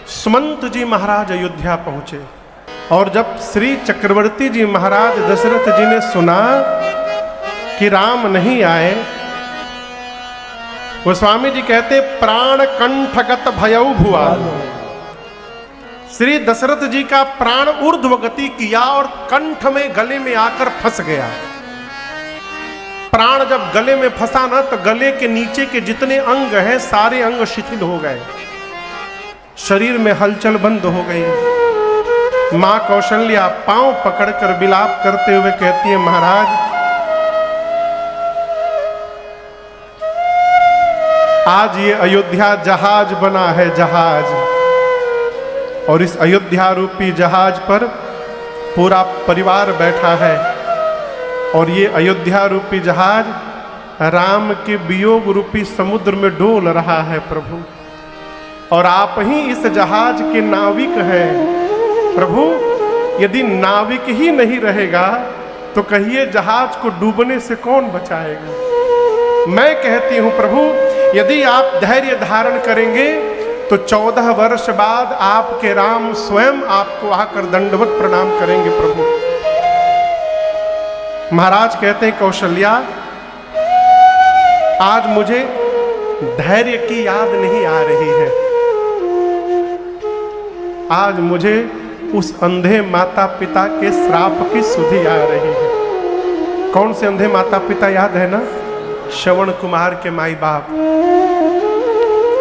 सुमंत जी महाराज अयोध्या पहुंचे और जब श्री चक्रवर्ती जी महाराज दशरथ जी ने सुना कि राम नहीं आए, गोस्वामी जी कहते प्राण कंठगत भयउ भुआ। श्री दशरथ जी का प्राण ऊर्ध्व गति किया और कंठ में गले में आकर फंस गया। प्राण जब गले में फंसा ना तो गले के नीचे के जितने अंग हैं सारे अंग शिथिल हो गए, शरीर में हलचल बंद हो गई। मां कौशल्या पांव पकड़कर विलाप करते हुए कहती है, महाराज आज ये अयोध्या जहाज बना है, जहाज, और इस अयोध्या रूपी जहाज पर पूरा परिवार बैठा है और ये अयोध्या रूपी जहाज राम के वियोग रूपी समुद्र में डोल रहा है प्रभु, और आप ही इस जहाज के नाविक हैं प्रभु। यदि नाविक ही नहीं रहेगा तो कहिए जहाज को डूबने से कौन बचाएगा। मैं कहती हूं प्रभु, यदि आप धैर्य धारण करेंगे तो 14 वर्ष बाद आपके राम स्वयं आपको आकर दंडवत प्रणाम करेंगे प्रभु। महाराज कहते हैं, कौशल्या आज मुझे धैर्य की याद नहीं आ रही है, आज मुझे उस अंधे माता पिता के श्राप की सुधि आ रही है। कौन से अंधे माता पिता याद है ना? श्रवण कुमार के माई बाप।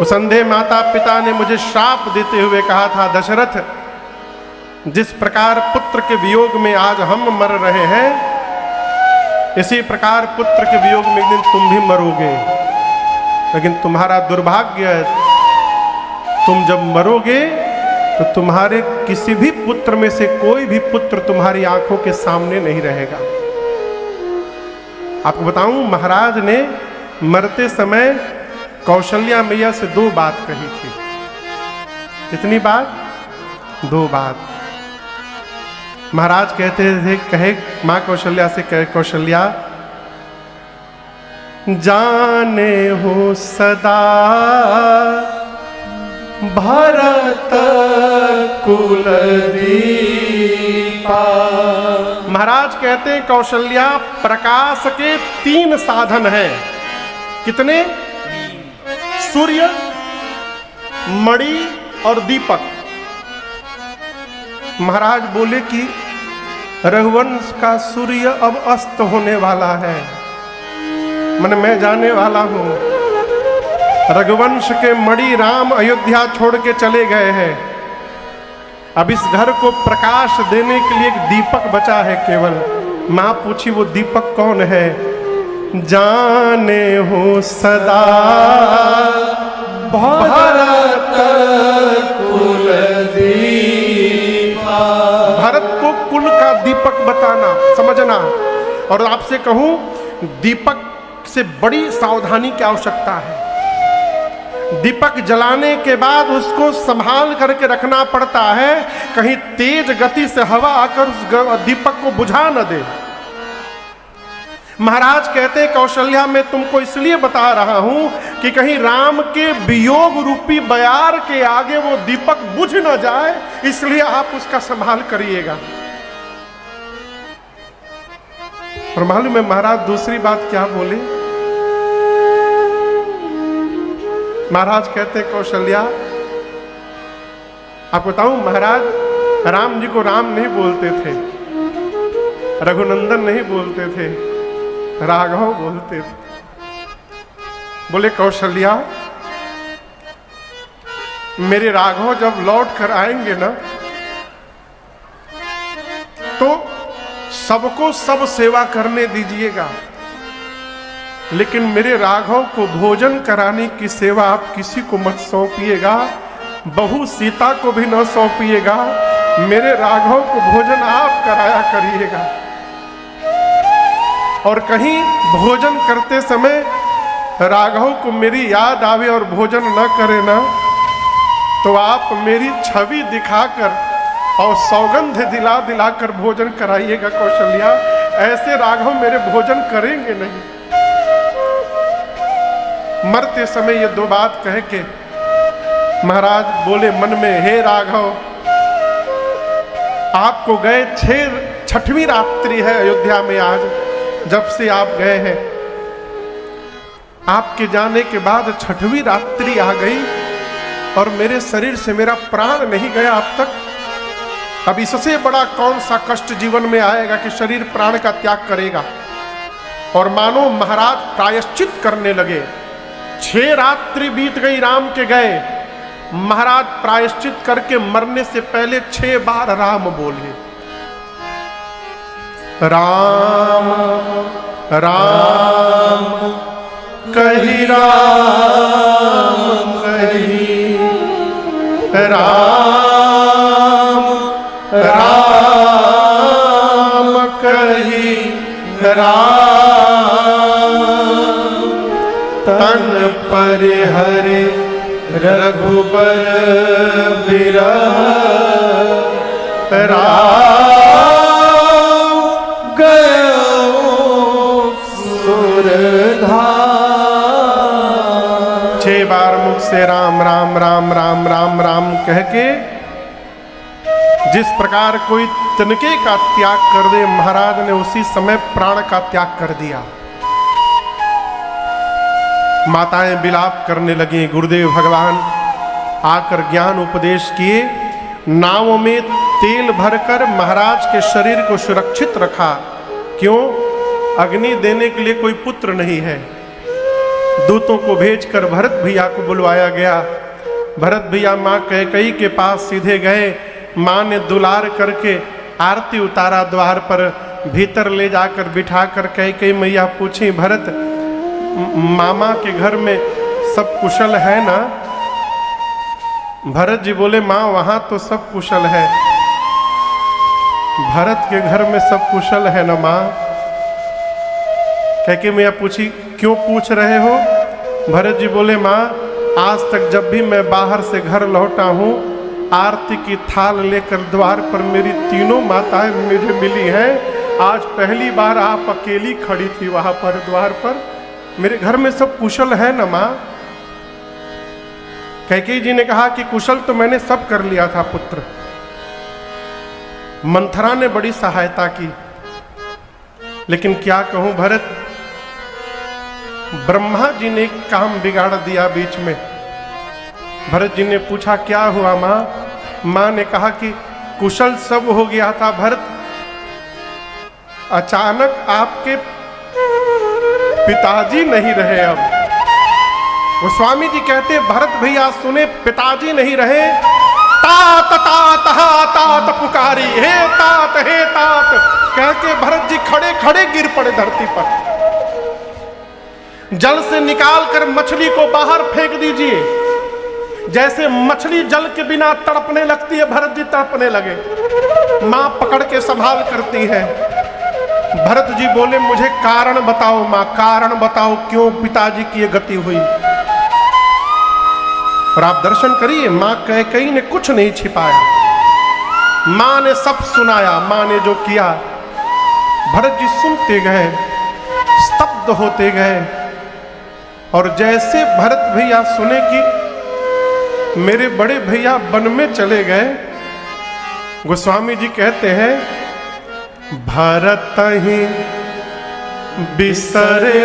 उस अंधे माता पिता ने मुझे श्राप देते हुए कहा था, दशरथ जिस प्रकार पुत्र के वियोग में आज हम मर रहे हैं, इसी प्रकार पुत्र के वियोग में एक दिन तुम भी मरोगे। लेकिन तुम्हारा दुर्भाग्य है, तुम जब मरोगे तो तुम्हारे किसी भी पुत्र में से कोई भी पुत्र तुम्हारी आंखों के सामने नहीं रहेगा। आपको बताऊं, महाराज ने मरते समय कौशल्या मैया से 2 बात कही थी। कितनी बात? 2 बात। महाराज कहते थे, कहे मां कौशल्या से, कहे कौशल्या जाने हो सदा भरत कुल दीपा। महाराज कहते हैं, कौशल्या प्रकाश के 3 साधन हैं। कितने? सूर्य, मणि और दीपक। महाराज बोले कि रघुवंश का सूर्य अब अस्त होने वाला है, मन मैं जाने वाला हूं। रघुवंश के मणि राम अयोध्या छोड़ के चले गए हैं, अब इस घर को प्रकाश देने के लिए एक दीपक बचा है केवल। मां पूछी, वो दीपक कौन है? जाने हो सदा भरत कुल दीपा। भरत को कुल का दीपक बताना, समझना। और आपसे कहूं, दीपक से बड़ी सावधानी की आवश्यकता है। दीपक जलाने के बाद उसको संभाल करके रखना पड़ता है, कहीं तेज गति से हवा आकर उस दीपक को बुझा न दे। महाराज कहते हैं, कौशल्या मैं तुमको इसलिए बता रहा हूं कि कहीं राम के वियोग रूपी बयार के आगे वो दीपक बुझ न जाए, इसलिए आप उसका संभाल करिएगा। और मालूम है महाराज दूसरी बात क्या बोले? महाराज कहते हैं, कौशल्या आपको बताऊं, महाराज राम जी को राम नहीं बोलते थे, रघुनंदन नहीं बोलते थे, राघव बोलते थे। बोले कौशल्या मेरे राघव जब लौट कर आएंगे ना तो सबको सब सेवा करने दीजिएगा, लेकिन मेरे राघव को भोजन कराने की सेवा आप किसी को मत सौंपिएगा, बहू सीता को भी न सौंपिएगा, मेरे राघव को भोजन आप कराया करिएगा। और कहीं भोजन करते समय राघव को मेरी याद आवे और भोजन न करे ना, तो आप मेरी छवि दिखाकर और सौगंध दिला दिलाकर भोजन कराइएगा कौशल्या, ऐसे राघव मेरे भोजन करेंगे नहीं। मरते समय ये 2 बात कह के महाराज बोले मन में, हे राघव, आपको गए 6वीं रात्रि है अयोध्या में आज, जब से आप गए हैं। आपके जाने के बाद 6वीं रात्रि आ गई और मेरे शरीर से मेरा प्राण नहीं गया अब तक। अब इससे बड़ा कौन सा कष्ट जीवन में आएगा कि शरीर प्राण का त्याग करेगा। और मानो महाराज प्रायश्चित करने लगे। 6 रात्रि बीत गई राम के गए, महाराज प्रायश्चित करके मरने से पहले 6 बार राम बोले। राम राम कही, राम कही, राम राम कही, राम तन पर हरे रघुबर बिरह, राम गयो सुरधार। 6 बार मुख से राम राम राम राम राम राम कह के जिस प्रकार कोई तिनके का त्याग कर दे, महाराज ने उसी समय प्राण का त्याग कर दिया। माताएं विलाप करने लगी। गुरुदेव भगवान आकर ज्ञान उपदेश किए। नाव में तेल भरकर महाराज के शरीर को सुरक्षित रखा। क्यों? अग्नि देने के लिए कोई पुत्र नहीं है। दूतों को भेजकर भरत भैया को बुलवाया गया। भरत भैया माँ कैकेयी के पास सीधे गए। माँ ने दुलार करके आरती उतारा द्वार पर, भीतर ले जाकर बिठाकर कैकेयी मैया पूछी, भरत मामा के घर में सब कुशल है ना? भरत जी बोले, माँ वहां तो सब कुशल है। भरत के घर में सब कुशल है ना माँ? कैकेयी मैया पूछी, क्यों पूछ रहे हो? भरत जी बोले, माँ आज तक जब भी मैं बाहर से घर लौटा हूँ, आरती की थाल लेकर द्वार पर मेरी तीनों माताएं मुझे मिली हैं। आज पहली बार आप अकेली खड़ी थी वहां पर द्वार पर। मेरे घर में सब कुशल है ना माँ? कैकेयी जी ने कहा कि कुशल तो मैंने सब कर लिया था पुत्र। मंथरा ने बड़ी सहायता की, लेकिन क्या कहूं भरत, ब्रह्मा जी ने काम बिगाड़ दिया बीच में। भरत जी ने पूछा, क्या हुआ माँ? माँ ने कहा कि कुशल सब हो गया था भरत, अचानक आपके पिताजी नहीं रहे। अब गोस्वामी जी कहते, भरत भैया सुने पिताजी नहीं रहे, तात तात हा तात पुकारी, हे तात कह के भरत जी खड़े खड़े गिर पड़े धरती पर। जल से निकालकर मछली को बाहर फेंक दीजिए। जैसे मछली जल के बिना तड़पने लगती है, भरत जी तड़पने लगे। मां पकड़ के संभाल करती है। भरत जी बोले, मुझे कारण बताओ मां, कारण बताओ क्यों पिताजी की ये गति हुई। और आप दर्शन करिए, मां कैकेयी ने कुछ नहीं छिपाया। मां ने सब सुनाया। मां ने जो किया, भरत जी सुनते गए, स्तब्ध होते गए। और जैसे भरत भैया सुने कि मेरे बड़े भैया वन में चले गए, गोस्वामी जी कहते हैं, भरत ही बिसरे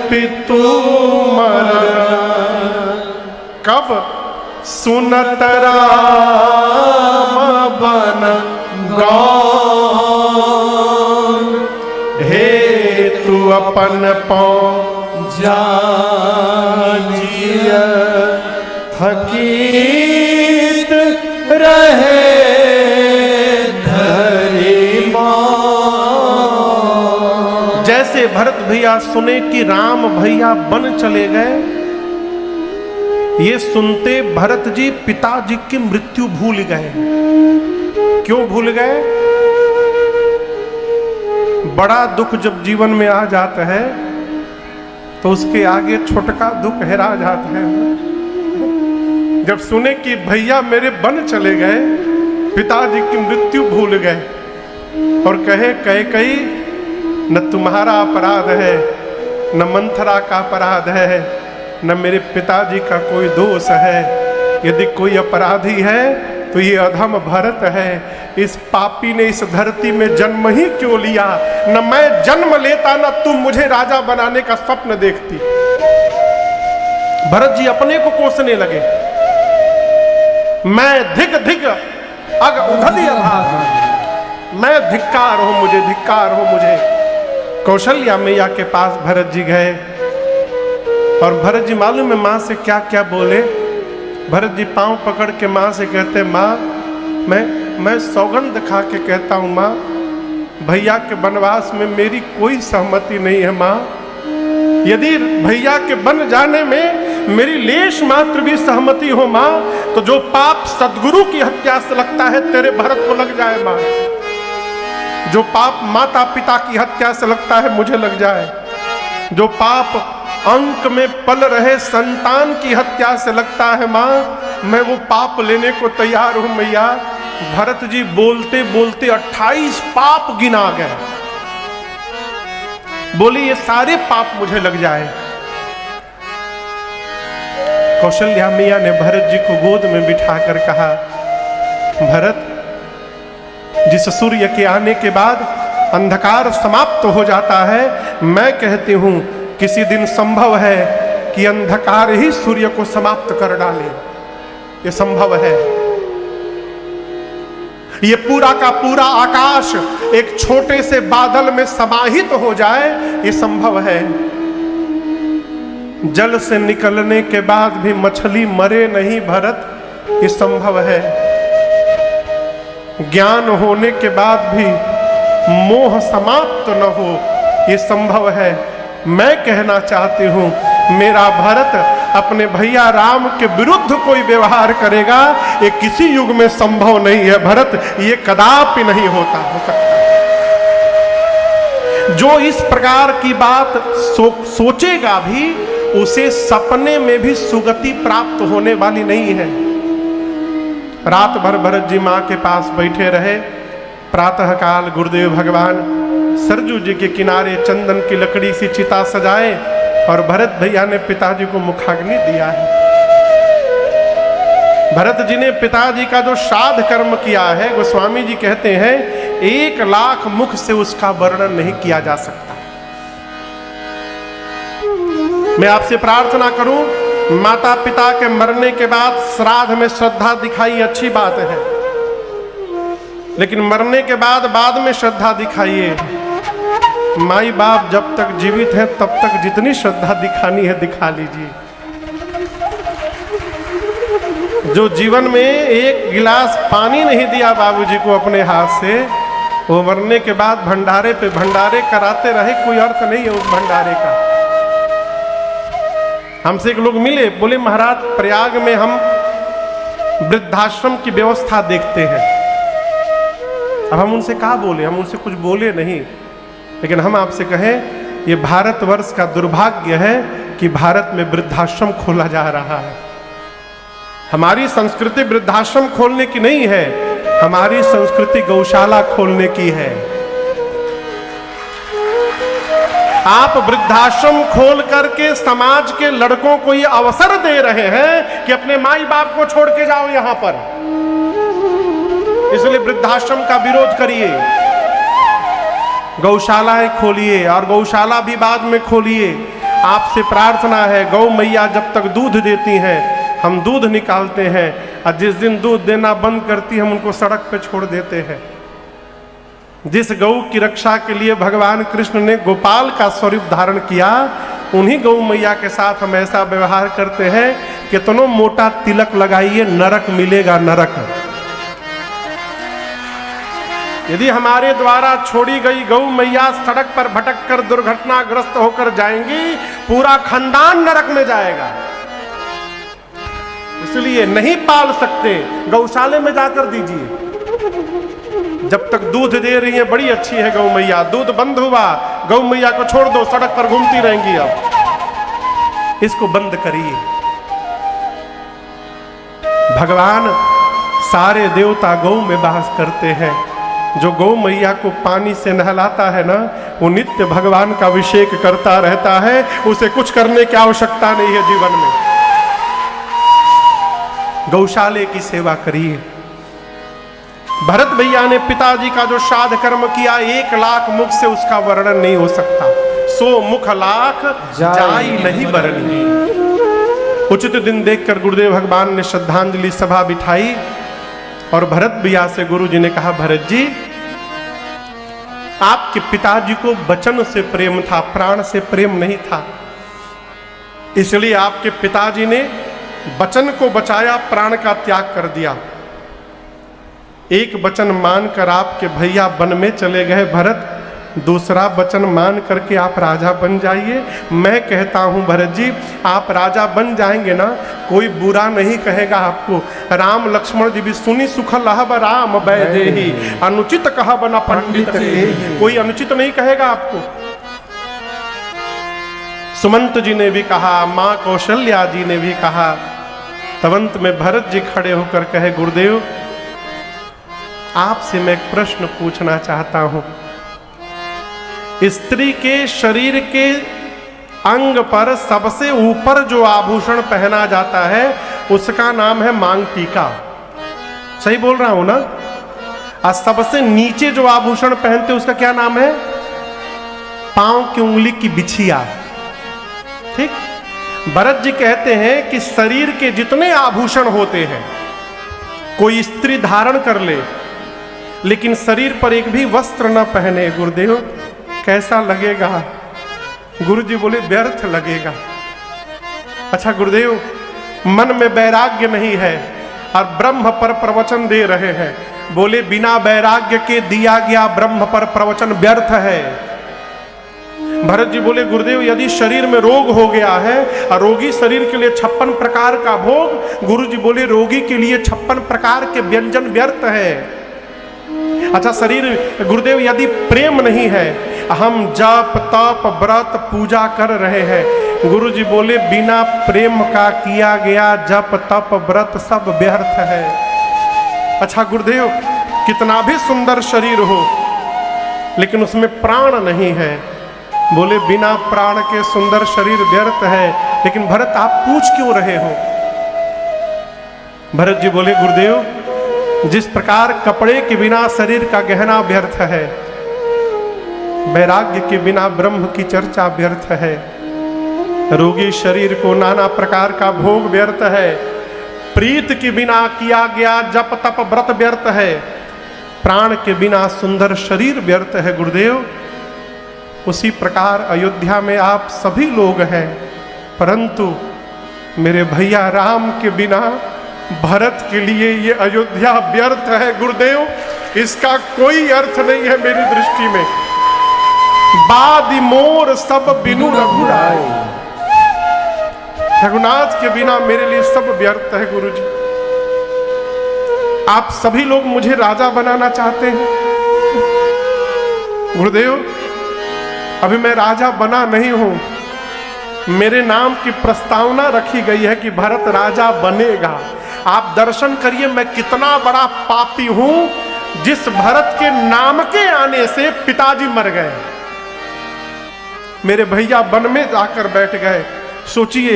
पितु मरण, कब सुनत राम बन गौन, हे तू अपन पाँव जानिय थकीत रहे धरी मां। जैसे भरत भैया सुने कि राम भैया वन चले गए, ये सुनते भरत जी पिताजी की मृत्यु भूल गए। क्यों भूल गए? बड़ा दुख जब जीवन में आ जाता है तो उसके आगे छोटका दुख हेरा जाता है। जब सुने कि भैया मेरे वन चले गए, पिताजी की मृत्यु भूल गए और कहे, कैकेयी न तुम्हारा अपराध है, न मंथरा का अपराध है, न मेरे पिताजी का कोई दोष है। यदि कोई अपराधी है तो ये अधम भरत है। इस पापी ने इस धरती में जन्म ही क्यों लिया? न मैं जन्म लेता, न तुम मुझे राजा बनाने का स्वप्न देखती। भरत जी अपने को कोसने लगे। मैं धिक धिक अग उधली अभाग, मैं धिक्कार हो मुझे, धिक्कार हो मुझे। कौशल्या मैया के पास भरत जी गए और भरत जी मालूम है मां से क्या क्या बोले? भरत जी पांव पकड़ के मां से कहते, मां मैं सौगंध खा के कहता हूं मां, भैया के वनवास में मेरी कोई सहमति नहीं है मां। यदि भैया के बन जाने में मेरी लेश मात्र भी सहमति हो मां, तो जो पाप सदगुरु की हत्या से लगता है तेरे भरत को लग जाए मां। जो पाप माता पिता की हत्या से लगता है मुझे लग जाए। जो पाप अंक में पल रहे संतान की हत्या से लगता है मां, मैं वो पाप लेने को तैयार हूं मैया। भरत जी बोलते बोलते 28 पाप गिना गए। बोली ये सारे पाप मुझे लग जाए। कौशल्या मैया ने भरत जी को गोद में बिठाकर कहा, भरत, जिस सूर्य के आने के बाद अंधकार समाप्त हो जाता है, मैं कहती हूं किसी दिन संभव है कि अंधकार ही सूर्य को समाप्त कर डाले। ये संभव है। ये पूरा का पूरा आकाश एक छोटे से बादल में समाहित हो जाए, ये संभव है। जल से निकलने के बाद भी मछली मरे नहीं भरत, ये संभव है। ज्ञान होने के बाद भी मोह समाप्त न हो, ये संभव है। मैं कहना चाहती हूं मेरा भरत अपने भैया राम के विरुद्ध कोई व्यवहार करेगा, ये किसी युग में संभव नहीं है भरत, ये कदापि नहीं हो सकता। जो इस प्रकार की बात सोचेगा भी, उसे सपने में भी सुगति प्राप्त होने वाली नहीं है। रात भर भरत जी मां के पास बैठे रहे। प्रातः काल गुरुदेव भगवान सरजू जी के किनारे चंदन की लकड़ी सी चिता सजाए और भरत भैया ने पिताजी को मुखाग्नि दिया है। भरत जी ने पिताजी का जो श्राद्ध कर्म किया है, गोस्वामी जी कहते हैं 1 लाख मुख से उसका वर्णन नहीं किया जा सकता। मैं आपसे प्रार्थना करूं, माता पिता के मरने के बाद श्राद्ध में श्रद्धा दिखाई अच्छी बात है, लेकिन मरने के बाद में श्रद्धा दिखाइए। माई बाप जब तक जीवित है तब तक जितनी श्रद्धा दिखानी है दिखा लीजिए। जो जीवन में 1 गिलास पानी नहीं दिया बाबूजी को अपने हाथ से, वो मरने के बाद भंडारे पे भंडारे कराते रहे, कोई अर्थ नहीं है उस भंडारे का। हमसे एक लोग मिले, बोले महाराज प्रयाग में हम वृद्धाश्रम की व्यवस्था देखते हैं। अब हम उनसे क्या बोले, हम उनसे कुछ बोले नहीं, लेकिन हम आपसे कहें ये भारतवर्ष का दुर्भाग्य है कि भारत में वृद्धाश्रम खोला जा रहा है। हमारी संस्कृति वृद्धाश्रम खोलने की नहीं है, हमारी संस्कृति गौशाला खोलने की है। आप वृद्धाश्रम खोल करके समाज के लड़कों को ये अवसर दे रहे हैं कि अपने माई बाप को छोड़ के जाओ यहां पर, इसलिए वृद्धाश्रम का विरोध करिए। गौशालाएं खोलिए और गौशाला भी बाद में खोलिए। आपसे प्रार्थना है, गौ मैया जब तक दूध देती हैं हम दूध निकालते हैं, और जिस दिन दूध देना बंद करती हम उनको सड़क पे छोड़ देते हैं। जिस गौ की रक्षा के लिए भगवान कृष्ण ने गोपाल का स्वरूप धारण किया, उन्हीं गौ मैया के साथ हम ऐसा व्यवहार करते हैं। कितनों मोटा तिलक लगाइए, नरक मिलेगा, नरक। यदि हमारे द्वारा छोड़ी गई गौ मैया सड़क पर भटक कर दुर्घटनाग्रस्त होकर जाएंगी, पूरा खानदान नरक में जाएगा। इसलिए नहीं पाल सकते, गौशाले में जाकर दीजिए। जब तक दूध दे रही है बड़ी अच्छी है गौ मैया, दूध बंद हुआ गौ मैया को छोड़ दो, सड़क पर घूमती रहेंगी। अब इसको बंद करिए। भगवान सारे देवता गौ में वास करते हैं। जो गौ मैया को पानी से नहलाता है ना, वो नित्य भगवान का अभिषेक करता रहता है, उसे कुछ करने की आवश्यकता नहीं है जीवन में। गौशाले की सेवा करिए। भरत भैया ने पिताजी का जो श्राद्ध कर्म किया 1 लाख मुख से उसका वर्णन नहीं हो सकता। 100 मुख लाख जाई नहीं बरनी। उचित दिन देखकर गुरुदेव भगवान ने श्रद्धांजलि सभा बिठाई और भरत भैया से गुरु जी ने कहा, भरत जी, आपके पिताजी को वचन से प्रेम था, प्राण से प्रेम नहीं था, इसलिए आपके पिताजी ने वचन को बचाया, प्राण का त्याग कर दिया। एक वचन मानकर आपके भैया वन में चले गए भरत, दूसरा वचन मान करके आप राजा बन जाइए। मैं कहता हूं भरत जी, आप राजा बन जाएंगे ना, कोई बुरा नहीं कहेगा आपको। राम लक्ष्मण जी भी सुनी सुख लहब राम वैदेही, अनुचित कहा बना पंडित, कोई अनुचित नहीं कहेगा आपको। सुमंत जी ने भी कहा, मां कौशल्या जी ने भी कहा। तवंत में भरत जी खड़े होकर कहे, गुरुदेव आपसे मैं एक प्रश्न पूछना चाहता हूं। स्त्री के शरीर के अंग पर सबसे ऊपर जो आभूषण पहना जाता है उसका नाम है मांग टीका, सही बोल रहा हूं ना? और सबसे नीचे जो आभूषण पहनते उसका क्या नाम है? पांव की उंगली की बिछिया। ठीक, भरत जी कहते हैं कि शरीर के जितने आभूषण होते हैं कोई स्त्री धारण कर ले, लेकिन शरीर पर एक भी वस्त्र न पहने, गुरुदेव कैसा लगेगा? गुरुजी बोले, व्यर्थ लगेगा। अच्छा गुरुदेव, मन में वैराग्य नहीं है और ब्रह्म पर प्रवचन दे रहे हैं, बोले बिना वैराग्य के दिया गया ब्रह्म पर प्रवचन व्यर्थ है। भरत जी बोले, गुरुदेव यदि शरीर में रोग हो गया है और रोगी शरीर के लिए 56 प्रकार का भोग, गुरुजी बोले रोगी के लिए 56 प्रकार के व्यंजन व्यर्थ है। अच्छा शरीर, गुरुदेव यदि प्रेम नहीं है, हम जप तप व्रत पूजा कर रहे हैं, गुरुजी बोले बिना प्रेम का किया गया जप तप व्रत सब व्यर्थ है। अच्छा गुरुदेव, कितना भी सुंदर शरीर हो लेकिन उसमें प्राण नहीं है, बोले बिना प्राण के सुंदर शरीर व्यर्थ है। लेकिन भरत आप पूछ क्यों रहे हो? भरत जी बोले, गुरुदेव जिस प्रकार कपड़े के बिना शरीर का गहना व्यर्थ है, वैराग्य के बिना ब्रह्म की चर्चा व्यर्थ है, रोगी शरीर को नाना प्रकार का भोग व्यर्थ है, प्रीत के बिना किया गया जप तप व्रत व्यर्थ है, प्राण के बिना सुंदर शरीर व्यर्थ है। गुरुदेव उसी प्रकार अयोध्या में आप सभी लोग हैं, परंतु मेरे भैया राम के बिना भरत के लिए ये अयोध्या व्यर्थ है। गुरुदेव इसका कोई अर्थ नहीं है मेरी दृष्टि में। बादी मोर सब बिनु रघुराय, रघुनाथ के बिना मेरे लिए सब व्यर्थ है। गुरुजी आप सभी लोग मुझे राजा बनाना चाहते हैं। गुरुदेव अभी मैं राजा बना नहीं हूं, मेरे नाम की प्रस्तावना रखी गई है कि भरत राजा बनेगा। आप दर्शन करिए मैं कितना बड़ा पापी हूं, जिस भरत के नाम के आने से पिताजी मर गए, मेरे भैया वन में जाकर बैठ गए। सोचिए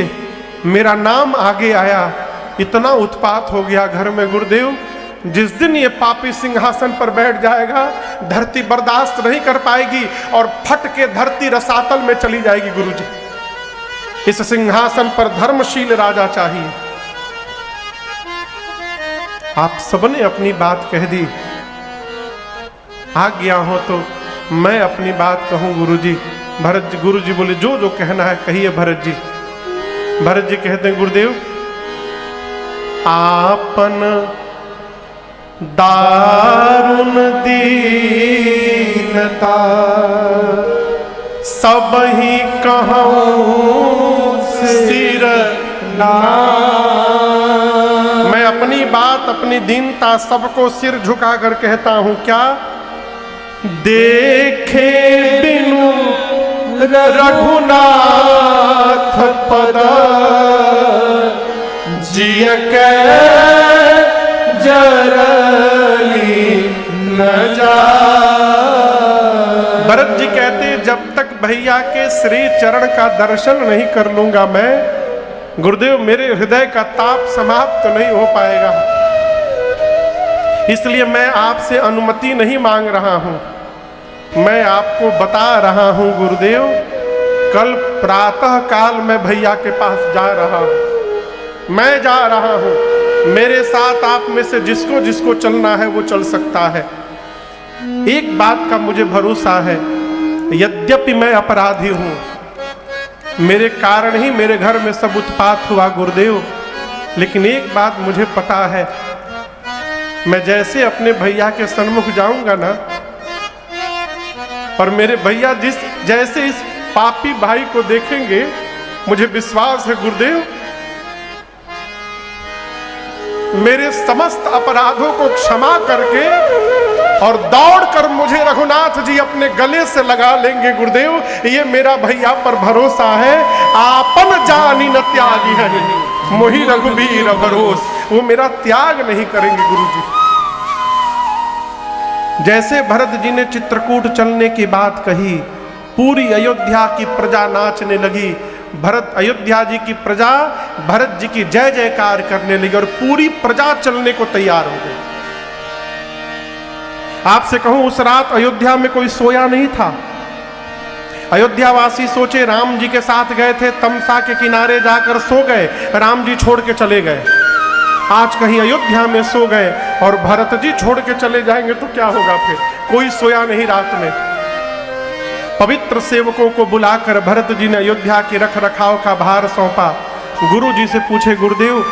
मेरा नाम आगे आया, इतना उत्पात हो गया घर में। गुरुदेव जिस दिन ये पापी सिंहासन पर बैठ जाएगा, धरती बर्दाश्त नहीं कर पाएगी और फट के धरती रसातल में चली जाएगी। गुरुजी इस सिंहासन पर धर्मशील राजा चाहिए। आप सबने अपनी बात कह दी, आ गया हो तो मैं अपनी बात कहूं। गुरुजी भरत जी, गुरुजी बोले जो जो कहना है कहिए भरत जी। भरत जी कहते हैं, गुरुदेव आपन दारुण दीनता सब ही कहूं सिर नाम। मैं अपनी बात अपनी दीनता सबको सिर झुकाकर कहता हूं। क्या देखे बिनु रघुनाथ पद जिय के जरली न जा। भरत जी कहते जब तक भैया के श्री चरण का दर्शन नहीं कर लूंगा मैं गुरुदेव मेरे हृदय का ताप समाप्त नहीं हो पाएगा, इसलिए मैं आपसे अनुमति नहीं मांग रहा हूं। मैं आपको बता रहा हूं गुरुदेव, कल प्रातः काल मैं भैया के पास जा रहा हूं। मैं जा रहा हूं, मेरे साथ आप में से जिसको जिसको चलना है वो चल सकता है। एक बात का मुझे भरोसा है, यद्यपि मैं अपराधी हूं, मेरे कारण ही मेरे घर में सब उत्पात हुआ गुरुदेव, लेकिन एक बात मुझे पता है, मैं जैसे अपने भैया के सन्मुख जाऊंगा ना, और मेरे भैया जैसे इस पापी भाई को देखेंगे, मुझे विश्वास है गुरुदेव मेरे समस्त अपराधों को क्षमा करके और दौड़कर मुझे रघुनाथ जी अपने गले से लगा लेंगे। गुरुदेव ये मेरा भैया पर भरोसा है, आपन जानी न त्यागी है मोहि रघुबीर भरोस, वो मेरा त्याग नहीं करेंगे गुरु जी। जैसे भरत जी ने चित्रकूट चलने की बात कही, पूरी अयोध्या की प्रजा नाचने लगी। भरत अयोध्या जी की प्रजा भरत जी की जय जयकार करने लगी और पूरी प्रजा चलने को तैयार हो गई। आपसे कहूं उस रात अयोध्या में कोई सोया नहीं था। अयोध्या वासी सोचे राम जी के साथ गए थे, तमसा के किनारे जाकर सो गए, राम जी छोड़ के चले गए। आज कहीं अयोध्या में सो गए और भरत जी छोड़ के चले जाएंगे तो क्या होगा? फिर कोई सोया नहीं रात में। पवित्र सेवकों को बुलाकर भरत जी ने अयोध्या के रख रखाव का भार सौंपा। गुरु जी से पूछे, गुरुदेव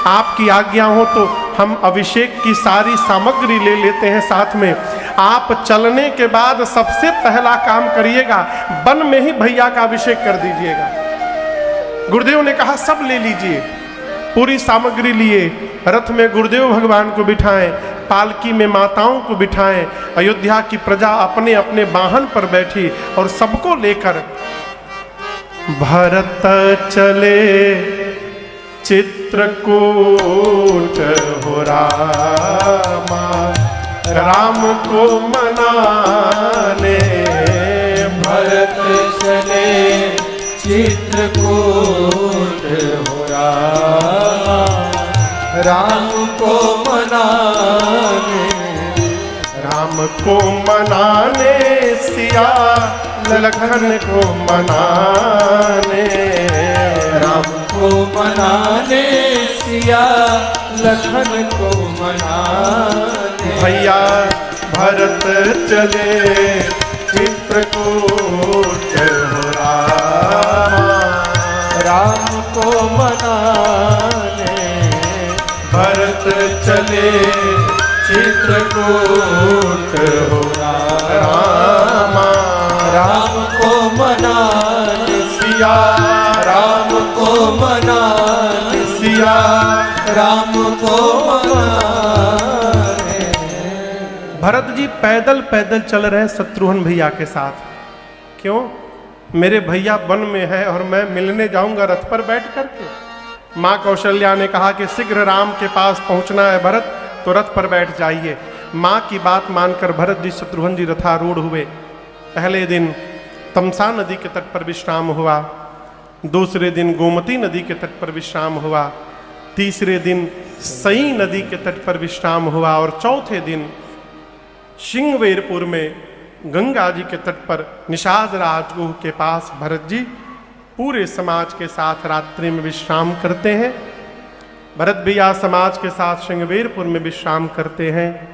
आपकी आज्ञा हो तो हम अभिषेक की सारी सामग्री ले लेते हैं साथ में। आप चलने के बाद सबसे पहला काम करिएगा, वन में ही भैया का अभिषेक कर दीजिएगा। गुरुदेव ने कहा सब ले लीजिए। पूरी सामग्री लिए, रथ में गुरुदेव भगवान को बिठाएं, पालकी में माताओं को बिठाएं। अयोध्या की प्रजा अपने अपने वाहन पर बैठी और सबको लेकर भरत चले चित्रकूट हो रामा, राम को मनाने। भरत चले चित्रकूट हो रामा, राम को मनाने। राम को मनाने, सिया लखन को मनाने। राम को मनाने, सिया लखन को मनाने। भैया भरत चले चित्रकूट हो रामा, राम को मनाने। भरत चले चित्रकूट हो रामा, राम को मनाने। सिया राम को मनाने, सिया राम को मनाने। भरत जी पैदल पैदल चल रहे शत्रुघ्न भैया के साथ। क्यों? मेरे भैया वन में है और मैं मिलने जाऊंगा रथ पर बैठ करके। माँ कौशल्या ने कहा कि शीघ्र राम के पास पहुंचना है भरत, तो रथ पर बैठ जाइए। माँ की बात मानकर भरत जी शत्रुघ्न जी रथारूढ़ हुए। पहले दिन तमसा नदी के तट पर विश्राम हुआ, दूसरे दिन गोमती नदी के तट पर विश्राम हुआ, तीसरे दिन सई नदी के तट पर विश्राम हुआ और चौथे दिन सिंहवेरपुर में गंगा जी के तट पर निषाद राजगुह के पास भरत जी पूरे समाज के साथ रात्रि में विश्राम करते हैं। भरत भैया समाज के साथ सिंहवेरपुर में विश्राम करते हैं।